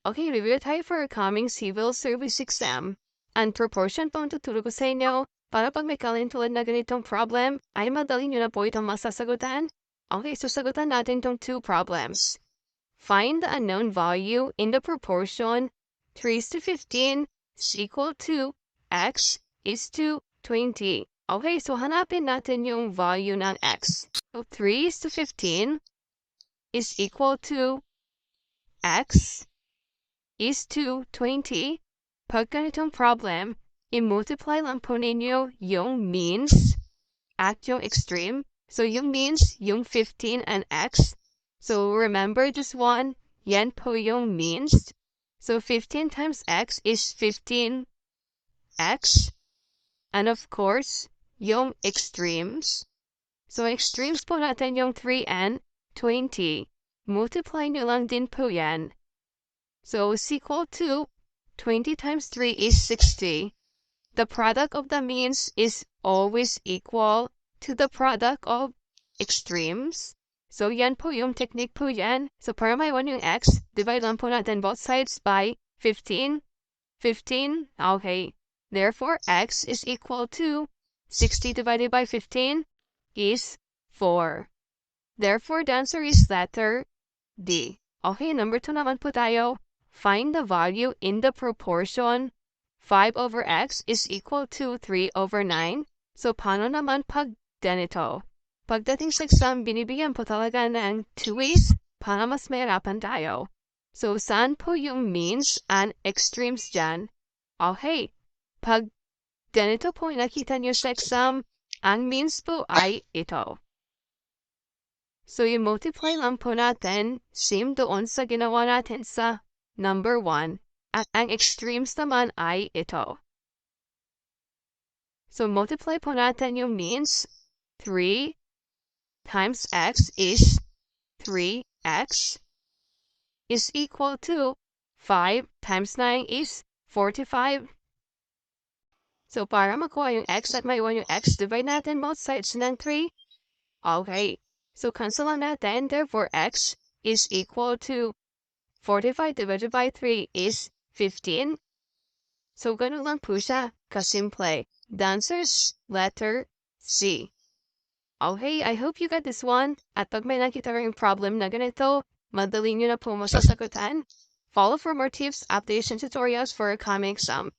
Okay, review tayo for coming civil service exam. Ang proportion po ang tuturo ko sa inyo para pag may kalintulad na ganitong problem, ay madali nyo na po itong masasagutan. Okay, so sagutan natin itong two problems. Find the unknown value in the proportion 3:15 is equal to x is to 20. Okay, so hanapin natin yung value ng x. So 3:15 is equal to x is to 20. Pag ganitong problem, i-multiply lang po ninyo yung means at yung extreme. So yung means, yung 15 and x. So remember this one, yan po yung means. So 15 times x is 15x. And of course, yung extremes. So extremes po natin yung 3 and 20. Multiply nyo lang din po yan. So is equal to 20 times 3 is 60. The product of the means is always equal to the product of extremes. So yan po yung technique po yan. So para maiwan yung x, divide lang po natin both sides by 15. 15, okay. Therefore, x is equal to 60 divided by 15 is 4. Therefore, the answer is letter D. Okay, number 2 naman po tayo. Find the value in the proportion 5 over x is equal to 3 over 9. So, paano naman pag ganito? Pagdating sa exam, binibigyan po talaga ng 2 ways para mas mahirapan tayo. So, saan po yung means and extremes dyan? Okay, pag ganito po nakita nyo sa exam, ang means po ay ito. So, yung multiply lang po natin, same doon sa ginawa natin sa number 1. At ang extremes naman ay ito. So, multiply po natin yung means. 3 times x is 3x is equal to 5 times 9 is 45. So, para makuha yung x at maiwan yung x, divide natin both sides ng 3. Okay. So, cancel lang natin. Therefore, x is equal to 45 divided by 3 is 15. So, ganun lang po siya kasimple. The answer is letter C. Okay, I hope you got this one. At pag may nakita kayong problem na ganito, madali nyo na po masasagutan. Follow for more tips, updates, and tutorials for a coming exam.